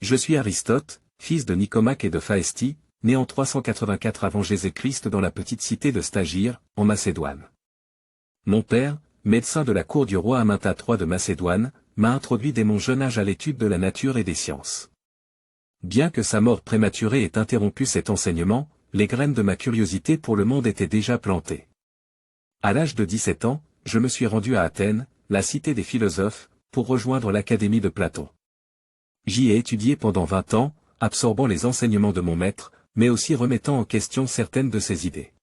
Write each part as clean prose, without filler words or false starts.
Je suis Aristote, fils de Nicomaque et de Phaestie, né en 384 avant Jésus-Christ dans la petite cité de Stagyre, en Macédoine. Mon père, médecin de la cour du roi Aminta III de Macédoine, m'a introduit dès mon jeune âge à l'étude de la nature et des sciences. Bien que sa mort prématurée ait interrompu cet enseignement, les graines de ma curiosité pour le monde étaient déjà plantées. À l'âge de 17 ans, je me suis rendu à Athènes, la cité des philosophes, pour rejoindre l'académie de Platon. J'y ai étudié pendant 20 ans, absorbant les enseignements de mon maître, mais aussi remettant en question certaines de ses idées.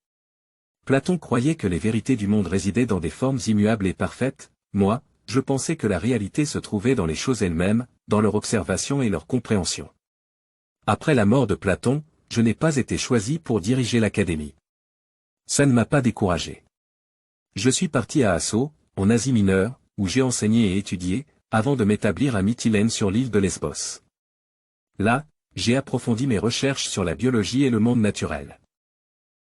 Platon croyait que les vérités du monde résidaient dans des formes immuables et parfaites, moi, je pensais que la réalité se trouvait dans les choses elles-mêmes, dans leur observation et leur compréhension. Après la mort de Platon, je n'ai pas été choisi pour diriger l'académie. Ça ne m'a pas découragé. Je suis parti à Assos, en Asie mineure, où j'ai enseigné et étudié, avant de m'établir à Mytilène sur l'île de Lesbos. Là, j'ai approfondi mes recherches sur la biologie et le monde naturel.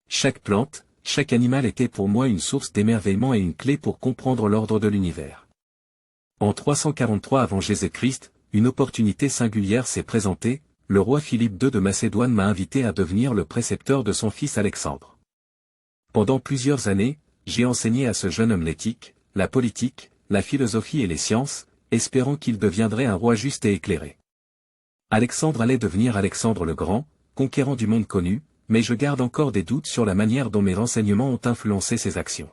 Chaque plante, chaque animal était pour moi une source d'émerveillement et une clé pour comprendre l'ordre de l'univers. En 343 avant Jésus-Christ, une opportunité singulière s'est présentée, le roi Philippe II de Macédoine m'a invité à devenir le précepteur de son fils Alexandre. Pendant plusieurs années, j'ai enseigné à ce jeune homme l'éthique, la politique, la philosophie et les sciences, espérant qu'il deviendrait un roi juste et éclairé. Alexandre allait devenir Alexandre le Grand, conquérant du monde connu, mais je garde encore des doutes sur la manière dont mes renseignements ont influencé ses actions.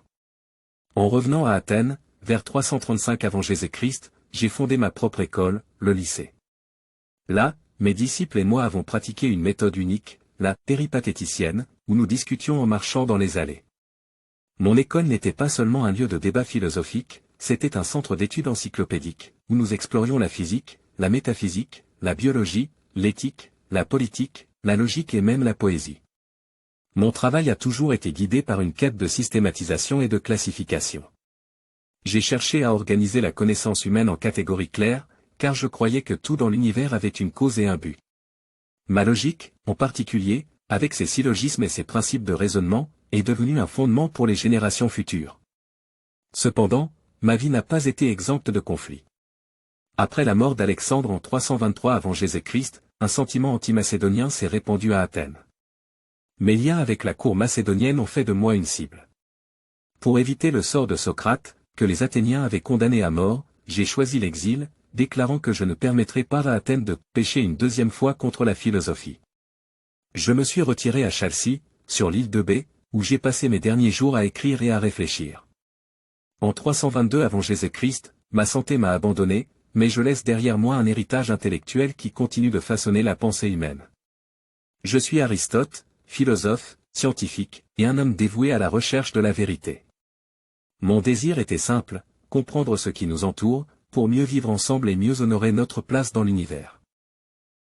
En revenant à Athènes, vers 335 avant Jésus-Christ, j'ai fondé ma propre école, le lycée. Là, mes disciples et moi avons pratiqué une méthode unique, la péripatéticienne, où nous discutions en marchant dans les allées. Mon école n'était pas seulement un lieu de débat philosophique, c'était un centre d'études encyclopédiques, où nous explorions la physique, la métaphysique, la biologie, l'éthique, la politique, la logique et même la poésie. Mon travail a toujours été guidé par une quête de systématisation et de classification. J'ai cherché à organiser la connaissance humaine en catégories claires, car je croyais que tout dans l'univers avait une cause et un but. Ma logique, en particulier, avec ses syllogismes et ses principes de raisonnement, est devenue un fondement pour les générations futures. Cependant, ma vie n'a pas été exempte de conflits. Après la mort d'Alexandre en 323 avant Jésus-Christ, un sentiment anti-macédonien s'est répandu à Athènes. Mes liens avec la cour macédonienne ont fait de moi une cible. Pour éviter le sort de Socrate, que les Athéniens avaient condamné à mort, j'ai choisi l'exil, déclarant que je ne permettrais pas à Athènes de pécher une deuxième fois contre la philosophie. Je me suis retiré à Chalcis, sur l'île d'Eubée, où j'ai passé mes derniers jours à écrire et à réfléchir. En 322 avant Jésus-Christ, ma santé m'a abandonné, mais je laisse derrière moi un héritage intellectuel qui continue de façonner la pensée humaine. Je suis Aristote, philosophe, scientifique, et un homme dévoué à la recherche de la vérité. Mon désir était simple, comprendre ce qui nous entoure, pour mieux vivre ensemble et mieux honorer notre place dans l'univers.